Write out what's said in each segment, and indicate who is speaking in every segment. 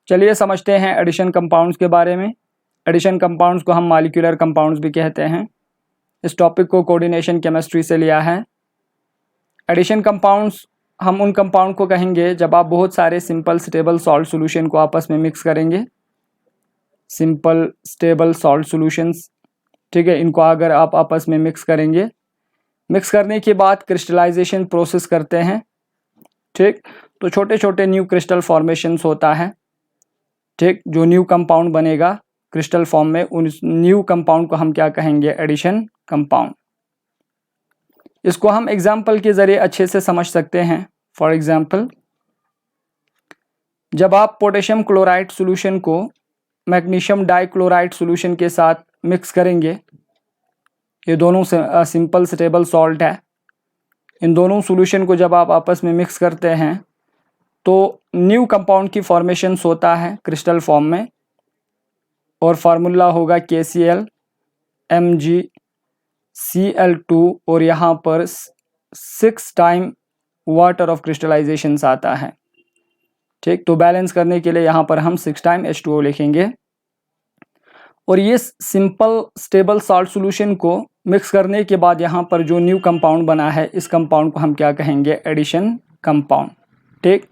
Speaker 1: चलिए समझते हैं एडिशन कंपाउंड्स के बारे में। एडिशन कंपाउंड्स को हम मॉलिक्यूलर कंपाउंड्स भी कहते हैं। इस टॉपिक को कोऑर्डिनेशन केमिस्ट्री से लिया है। एडिशन कंपाउंड्स हम उन कंपाउंड को कहेंगे जब आप बहुत सारे सिंपल स्टेबल सॉल्ट सॉल्यूशन को आपस में मिक्स करेंगे। सिंपल स्टेबल सॉल्ट सॉल्यूशंस, ठीक है, इनको अगर आप आपस में मिक्स करेंगे, मिक्स करने के बाद क्रिस्टलाइजेशन प्रोसेस करते हैं, ठीक, तो छोटे छोटे न्यू क्रिस्टल फॉर्मेशंस होता है, ठीक, जो न्यू कंपाउंड बनेगा क्रिस्टल फॉर्म में, उन न्यू कंपाउंड को हम क्या कहेंगे? Addition compound. इसको हम एग्जाम्पल के ज़रिए अच्छे से समझ सकते हैं। फॉर एग्जाम्पल, जब आप पोटेशियम क्लोराइड सॉल्यूशन को मैग्नीशियम डाइक्लोराइड सॉल्यूशन के साथ मिक्स करेंगे, ये दोनों सिंपल स्टेबल सॉल्ट है, इन दोनों सॉल्यूशन को जब आप आपस में मिक्स करते हैं तो न्यू कंपाउंड की फॉर्मेशंस होता है क्रिस्टल फॉर्म में, और फार्मूला होगा KCl MgCl2, और यहाँ पर 6 टाइम वाटर ऑफ क्रिस्टलाइजेशंस आता है, ठीक। तो बैलेंस करने के लिए यहाँ पर हम 6 टाइम H2O लिखेंगे, और ये सिंपल स्टेबल सॉल्ट सॉल्यूशन को मिक्स करने के बाद यहाँ पर जो न्यू कंपाउंड बना है, इस कंपाउंड को हम क्या कहेंगे? एडिशन कंपाउंड, ठीक।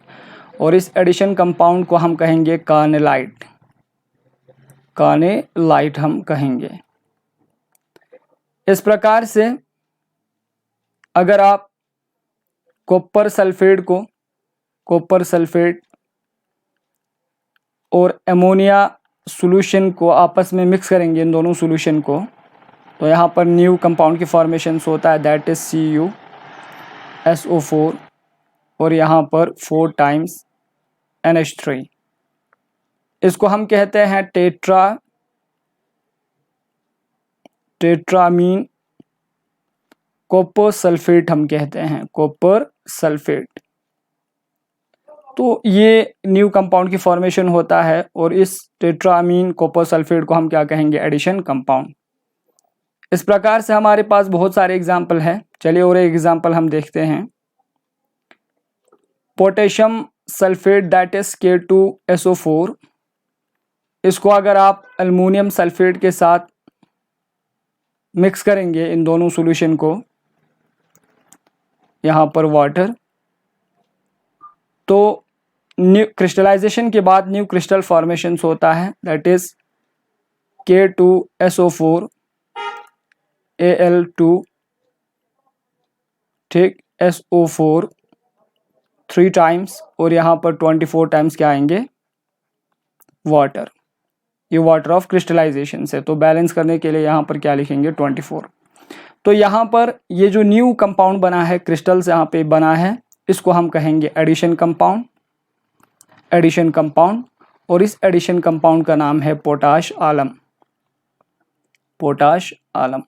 Speaker 1: और इस एडिशन कंपाउंड को हम कहेंगे कार्नेलाइट, कार्नेलाइट हम कहेंगे। इस प्रकार से अगर आप कॉपर सल्फेट और एमोनिया सॉल्यूशन को आपस में मिक्स करेंगे, इन दोनों सॉल्यूशन को, तो यहाँ पर न्यू कंपाउंड की फॉर्मेशन होता है, दैट इज CuSO4, और यहाँ पर 4 टाइम्स NH3। इसको हम कहते हैं टेट्रामीन कॉपर सल्फेट, हम कहते हैं कॉपर सल्फेट। तो ये न्यू कंपाउंड की फॉर्मेशन होता है, और इस टेट्रामीन कॉपर सल्फेट को हम क्या कहेंगे? Addition compound. इस प्रकार से हमारे पास बहुत सारे एग्जाम्पल हैं। चलिए और एक एग्जाम्पल हम देखते हैं। Potassium sulphate, that is K2SO4, इसको अगर आप एल्युमिनियम सल्फेट के साथ मिक्स करेंगे, इन दोनों सॉल्यूशन को, यहाँ पर वाटर, तो न्यू क्रिस्टलाइजेशन के बाद न्यू क्रिस्टल फॉर्मेशंस होता है, दैट इज K2SO4 Al2, ठीक, SO4 3 टाइम्स, और यहाँ पर 24 टाइम्स क्या आएंगे? वाटर। ये वाटर ऑफ क्रिस्टलाइजेशन से, तो बैलेंस करने के लिए यहाँ पर क्या लिखेंगे? 24। तो यहाँ पर ये जो न्यू कंपाउंड बना है, क्रिस्टल से यहाँ पे बना है, इसको हम कहेंगे एडिशन कंपाउंड, एडिशन कंपाउंड। और इस एडिशन कंपाउंड का नाम है पोटाश आलम, पोटाश आलम।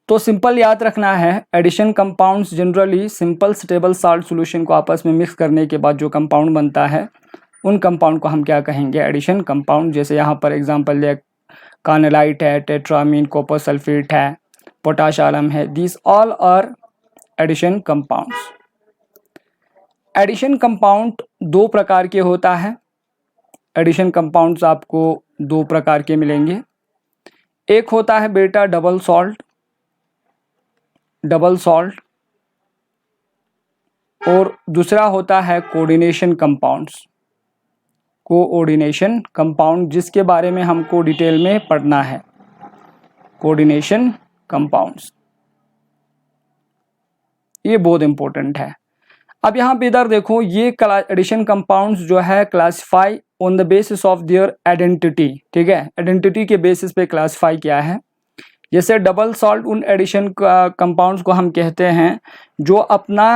Speaker 1: तो सिंपल याद रखना है, addition compounds generally simple stable salt solution को आपस में मिक्स करने के बाद जो कंपाउंड बनता है, उन कंपाउंड को हम क्या कहेंगे? Addition compound. जैसे यहाँ पर एग्जांपल दिया, कार्नेलाइट है, टेट्रामीन कॉपर सल्फेट है, पोटाश आलम है, this all are addition compounds. Addition compound 2 प्रकार के होता है। एडिशन कंपाउंड्स आपको 2 प्रकार के मिलेंगे। एक होता है बेटा डबल सॉल्ट, और दूसरा होता है कोऑर्डिनेशन कंपाउंड्स, कोऑर्डिनेशन कंपाउंड, जिसके बारे में हमको डिटेल में पढ़ना है। कोऑर्डिनेशन कंपाउंड्स, ये बहुत इंपॉर्टेंट है। अब यहाँ पे इधर देखो, ये एडिशन कंपाउंड्स जो है classify on the basis of their identity, ठीक है, आइडेंटिटी के बेसिस पे क्लासिफाई किया है। जैसे डबल सॉल्ट उन एडिशन कंपाउंड्स को हम कहते हैं जो अपना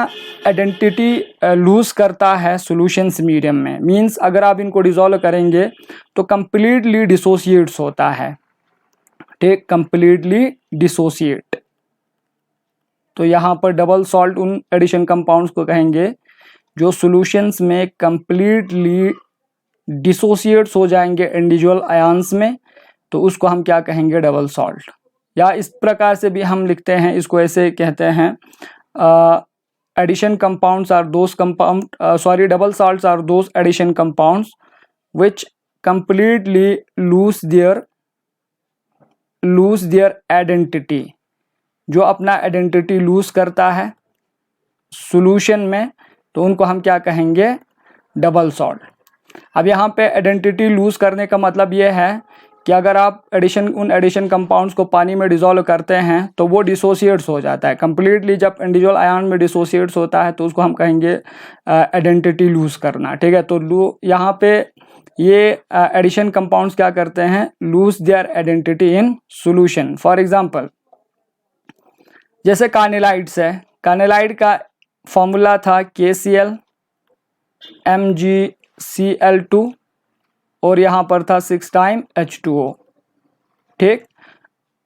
Speaker 1: आइडेंटिटी लूज करता है सॉल्यूशंस मीडियम में। मींस अगर आप इनको डिसॉल्व करेंगे तो कंप्लीटली डिसोसिएट्स होता है, ठीक, कंप्लीटली डिसोसिएट। तो यहाँ पर डबल सॉल्ट उन एडिशन कंपाउंड्स को कहेंगे जो सॉल्यूशंस में कंप्लीटली डिसोसिएट्स हो जाएंगे इंडिविजुअल आयंस में, तो उसको हम क्या कहेंगे? Double salt. या इस प्रकार से भी हम लिखते हैं, इसको ऐसे कहते हैं addition compounds are those double salts are those addition compounds which completely lose their identity, जो अपना आइडेंटिटी लूज करता है सॉल्यूशन में, तो उनको हम क्या कहेंगे, डबल सॉल्ट। अब यहाँ पे आइडेंटिटी लूज करने का मतलब ये है कि अगर आप उन एडिशन कंपाउंड्स को पानी में डिसॉल्व करते हैं तो वो डिसोसिएट्स हो जाता है कंप्लीटली। जब इंडिविजुअल आयन में डिसोसिएट्स होता है तो उसको हम कहेंगे आइडेंटिटी लूज करना, ठीक है। तो यहाँ पे ये एडिशन कंपाउंड्स क्या करते हैं, lose their identity in solution. For example जैसे कार्नेलाइड्स है, कार्नेलाइड का फॉर्मूला था KCl MgCl2 और यहाँ पर था 6 टाइम H2O, ठीक।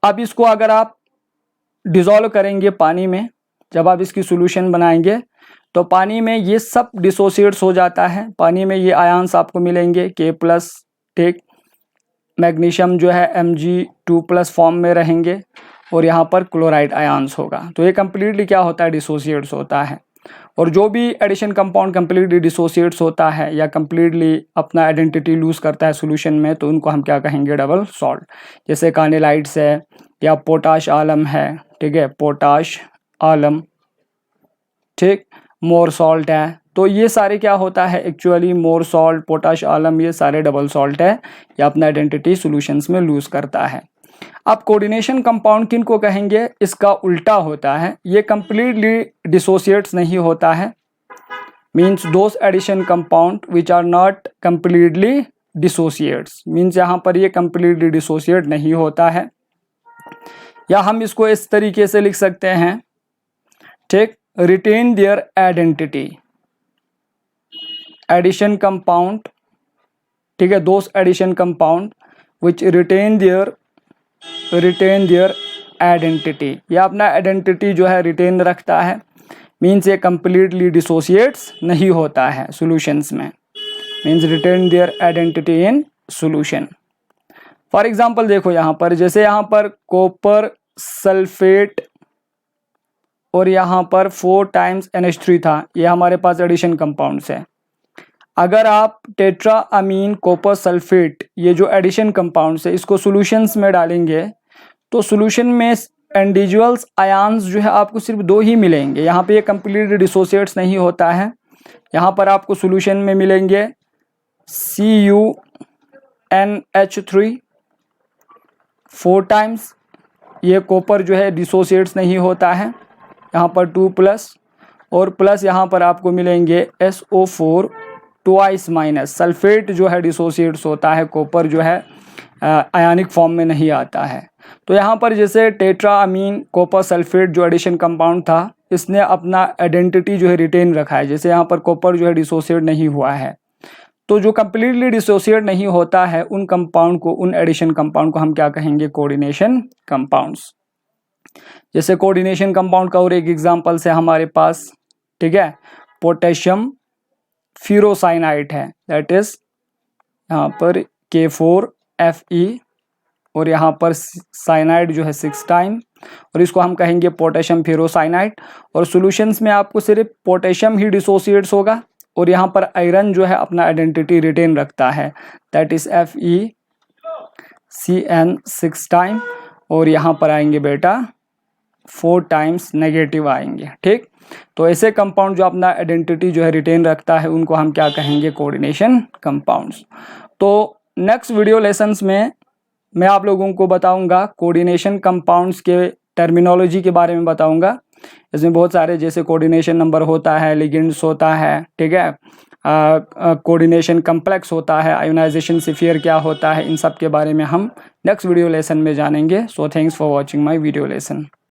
Speaker 1: अब इसको अगर आप डिसॉल्व करेंगे पानी में, जब आप इसकी सॉल्यूशन बनाएंगे तो पानी में ये सब डिसोसिएट्स हो जाता है। पानी में ये आयन्स आपको मिलेंगे K+, ठीक। मैग्नीशियम जो है Mg2+ फॉर्म में रहेंगे और यहाँ पर क्लोराइड आयन्स होगा। तो ये कम्प्लीटली क्या होता है, डिसोसिएट्स होता है। और जो भी एडिशन कंपाउंड कम्प्लीटली डिसोसिएट्स होता है या कम्प्लीटली अपना आइडेंटिटी लूज करता है सॉल्यूशन में, तो उनको हम क्या कहेंगे, डबल सॉल्ट। जैसे कार्नेलाइड्स है या पोटाश आलम है, ठीक है, पोटाश आलम, ठीक। मोर सॉल्ट है, तो ये सारे क्या होता है एक्चुअली, मोर सॉल्ट, पोटाश आलम, ये सारे डबल सॉल्ट है या अपना आइडेंटिटी सॉल्यूशंस में लूज करता है। अब कोऑर्डिनेशन कंपाउंड किन को कहेंगे, इसका उल्टा होता है, ये कंप्लीटली डिसोसिएट्स नहीं होता है, means those addition compound which are not completely dissociates, means यहाँ पर ये कंप्लीटली डिसोसिएट नहीं होता है। या हम इसको इस तरीके से लिख सकते हैं, ठीक, retain their identity, addition compound, ठीक है, those addition compound which retain their identity, या अपना आइडेंटिटी जो है रिटेन रखता है, मीन्स ये कंप्लीटली डिसोसिएट्स नहीं होता है सॉल्यूशंस में, means retain their identity in solution. For example देखो यहाँ पर, जैसे यहाँ पर कॉपर सल्फेट और यहाँ पर 4 टाइम्स NH3 था, ये हमारे पास एडिशन कंपाउंड्स है। अगर आप टेट्रा अमीन कॉपर सल्फेट, ये जो एडिशन कंपाउंड्स है, इसको सॉल्यूशंस में डालेंगे तो सॉल्यूशन में इंडिविजुअल्स आयन्स जो है आपको सिर्फ 2 ही मिलेंगे। यहाँ पे ये कंप्लीटली डिसोसिएट्स नहीं होता है। यहाँ पर आपको सॉल्यूशन में मिलेंगे CuNH3 4 टाइम्स, ये कॉपर जो है डिसोसिएट्स नहीं होता है, यहाँ पर 2+ और प्लस यहाँ पर आपको मिलेंगे SO4 ट्वाइस माइनस। सल्फेट जो है डिसोसिएट्स होता है, कॉपर जो है आयनिक फॉर्म में नहीं आता है। तो यहाँ पर जैसे टेट्रा अमीन कॉपर सल्फेट जो एडिशन कंपाउंड था, इसने अपना आइडेंटिटी जो है रिटेन रखा है। जैसे यहाँ पर कॉपर जो है डिसोसिएट नहीं हुआ है, तो जो कम्प्लीटली डिसोसिएट नहीं होता है उन कंपाउंड को, उन एडिशन कंपाउंड को हम क्या कहेंगे, कोऑर्डिनेशन कंपाउंड्स। जैसे कोऑर्डिनेशन कंपाउंड का और एक एग्जांपल से हमारे पास, ठीक है, पोटेशियम फ्यूरोसाइनाइड है, दैट इज यहाँ पर K4Fe और यहाँ पर साइनाइड जो है 6 टाइम, और इसको हम कहेंगे पोटेशियम फ्यूरोसाइनाइड। और सॉल्यूशंस में आपको सिर्फ पोटेशियम ही डिसोसिएट्स होगा और यहाँ पर आयरन जो है अपना आइडेंटिटी रिटेन रखता है, दैट इज FeCN 6 टाइम, और यहाँ पर आएंगे बेटा 4 टाइम्स नेगेटिव आएंगे, ठीक। तो ऐसे कंपाउंड जो अपना आइडेंटिटी जो है रिटेन रखता है उनको हम क्या कहेंगे, कोऑर्डिनेशन कंपाउंड्स। तो नेक्स्ट वीडियो लेसन्स में मैं आप लोगों को बताऊंगा कोऑर्डिनेशन कंपाउंड्स के टर्मिनोलॉजी के बारे में बताऊंगा। इसमें बहुत सारे, जैसे कोऑर्डिनेशन नंबर होता है, लिगेंड्स होता है, ठीक है, कोऑर्डिनेशन कम्प्लेक्स होता है, आयोनाइजेशन स्फीयर क्या होता है, इन सब के बारे में हम नेक्स्ट वीडियो लेसन में जानेंगे। So thanks for watching my video lesson.